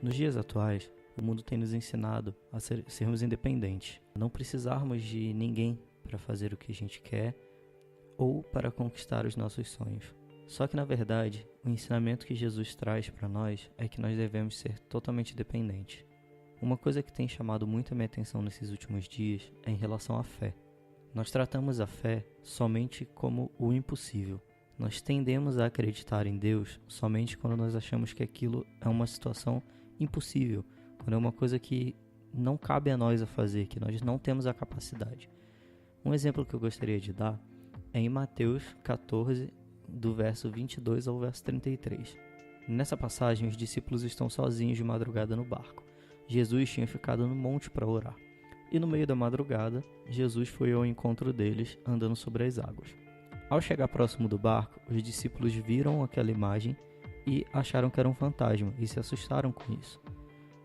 Nos dias atuais, o mundo tem nos ensinado a sermos independentes, a não precisarmos de ninguém para fazer o que a gente quer ou para conquistar os nossos sonhos. Só que, na verdade, o ensinamento que Jesus traz para nós é que nós devemos ser totalmente dependentes. Uma coisa que tem chamado muito a minha atenção nesses últimos dias é em relação à fé. Nós tratamos a fé somente como o impossível. Nós tendemos a acreditar em Deus somente quando nós achamos que aquilo é uma situação impossível, quando é uma coisa que não cabe a nós a fazer, que nós não temos a capacidade. Um exemplo que eu gostaria de dar é em Mateus 14, do verso 22 ao verso 33. Nessa passagem, os discípulos estão sozinhos de madrugada no barco. Jesus tinha ficado no monte para orar. E no meio da madrugada, Jesus foi ao encontro deles, andando sobre as águas. Ao chegar próximo do barco, os discípulos viram aquela imagem e acharam que era um fantasma e se assustaram com isso.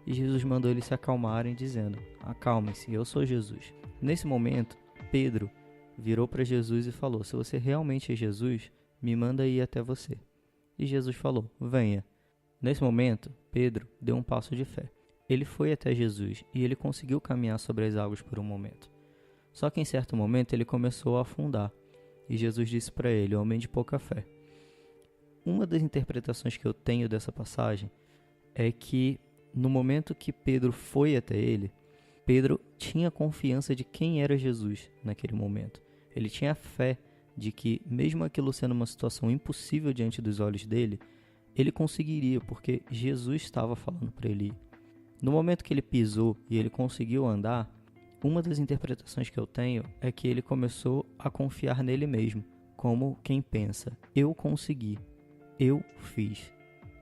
E Jesus mandou eles se acalmarem, dizendo: "Acalmem-se, eu sou Jesus." Nesse momento, Pedro virou para Jesus e falou: "Se você realmente é Jesus, me manda ir até você." E Jesus falou: "Venha." Nesse momento, Pedro deu um passo de fé. Ele foi até Jesus e ele conseguiu caminhar sobre as águas por um momento. Só que em certo momento ele começou a afundar. E Jesus disse para ele: "Homem de pouca fé." Uma das interpretações que eu tenho dessa passagem é que no momento que Pedro foi até ele, Pedro tinha confiança de quem era Jesus naquele momento. Ele tinha fé de que, mesmo aquilo sendo uma situação impossível diante dos olhos dele, ele conseguiria, porque Jesus estava falando para ele ir. No momento que ele pisou e ele conseguiu andar, uma das interpretações que eu tenho é que ele começou a confiar nele mesmo, como quem pensa: eu consegui, eu fiz.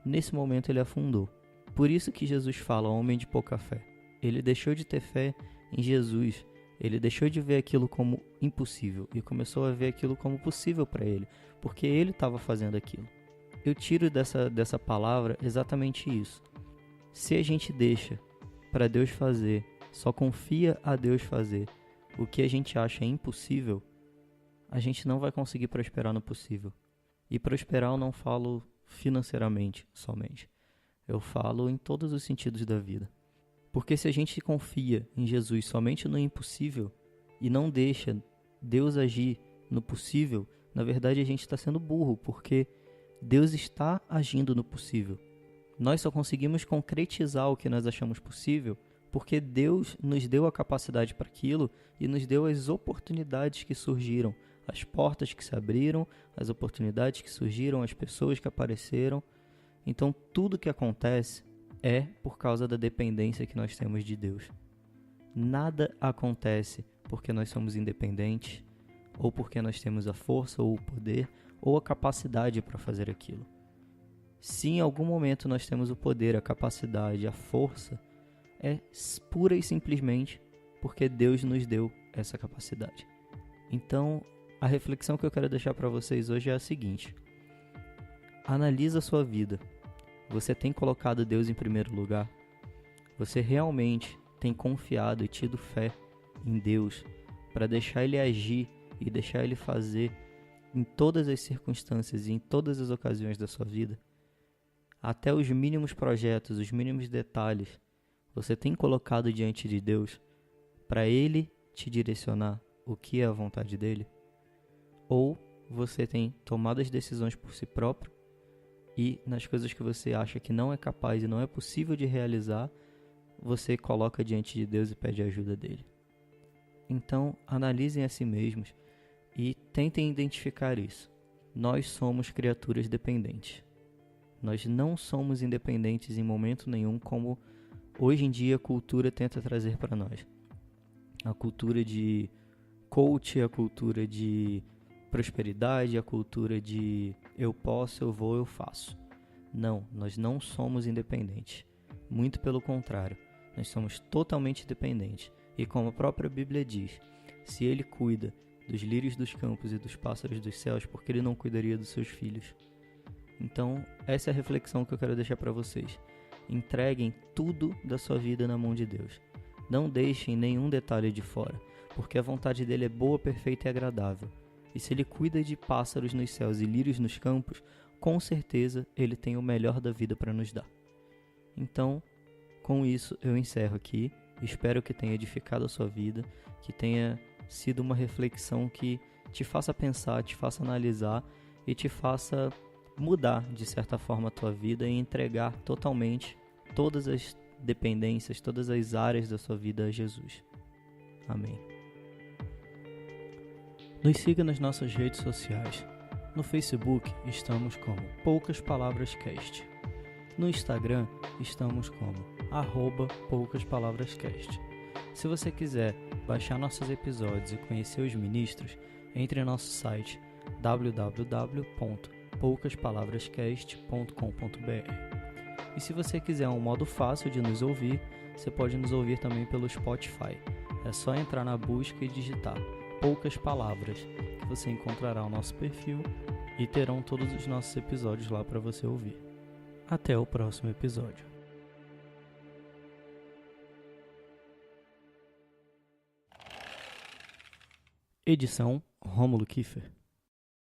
Nesse momento ele afundou. Por isso que Jesus fala homem de pouca fé. Ele deixou de ter fé em Jesus, ele deixou de ver aquilo como impossível e começou a ver aquilo como possível para ele, porque ele estava fazendo aquilo. Eu tiro dessa palavra exatamente isso. Se a gente deixa para Deus fazer, só confia a Deus fazer o que a gente acha impossível, a gente não vai conseguir prosperar no possível. E prosperar eu não falo financeiramente somente. Eu falo em todos os sentidos da vida. Porque se a gente confia em Jesus somente no impossível e não deixa Deus agir no possível, na verdade a gente está sendo burro, porque Deus está agindo no possível. Nós só conseguimos concretizar o que nós achamos possível porque Deus nos deu a capacidade para aquilo e nos deu as oportunidades que surgiram, as portas que se abriram, as oportunidades que surgiram, as pessoas que apareceram. Então, tudo que acontece é por causa da dependência que nós temos de Deus. Nada acontece porque nós somos independentes, ou porque nós temos a força, ou o poder, ou a capacidade para fazer aquilo. Se em algum momento nós temos o poder, a capacidade, a força, é pura e simplesmente porque Deus nos deu essa capacidade. Então, a reflexão que eu quero deixar para vocês hoje é a seguinte: analisa a sua vida. Você tem colocado Deus em primeiro lugar? Você realmente tem confiado e tido fé em Deus para deixar Ele agir e deixar Ele fazer em todas as circunstâncias e em todas as ocasiões da sua vida? Até os mínimos projetos, os mínimos detalhes, você tem colocado diante de Deus para Ele te direcionar o que é a vontade dEle? Ou você tem tomado as decisões por si próprio e nas coisas que você acha que não é capaz e não é possível de realizar, você coloca diante de Deus e pede a ajuda dEle? Então, analisem a si mesmos e tentem identificar isso. Nós somos criaturas dependentes. Nós não somos independentes em momento nenhum, como hoje em dia a cultura tenta trazer para nós. A cultura de coach, a cultura de prosperidade, a cultura de eu posso, eu vou, eu faço. Não, nós não somos independentes. Muito pelo contrário, nós somos totalmente dependentes. E como a própria Bíblia diz, se Ele cuida dos lírios dos campos e dos pássaros dos céus, por que Ele não cuidaria dos seus filhos? Então, essa é a reflexão que eu quero deixar para vocês. Entreguem tudo da sua vida na mão de Deus. Não deixem nenhum detalhe de fora, porque a vontade dele é boa, perfeita e agradável. E se Ele cuida de pássaros nos céus e lírios nos campos, com certeza Ele tem o melhor da vida para nos dar. Então, Com isso, eu encerro aqui. Espero que tenha edificado a sua vida, que tenha sido uma reflexão que te faça pensar, te faça analisar e te faça mudar, de certa forma, a tua vida e entregar totalmente todas as dependências, todas as áreas da sua vida a Jesus. Amém. Nos siga nas nossas redes sociais. No Facebook estamos como Poucas Palavras Cast. No Instagram estamos como @PoucasPalavrasCast. Se você quiser baixar nossos episódios e conhecer os ministros, entre em nosso site www.poucaspalavrascast.com.br. E se você quiser um modo fácil de nos ouvir, você pode nos ouvir também pelo Spotify. É só entrar na busca e digitar Poucas Palavras, que você encontrará o nosso perfil e terão todos os nossos episódios lá para você ouvir. Até o próximo episódio. Edição Rômulo Kiefer.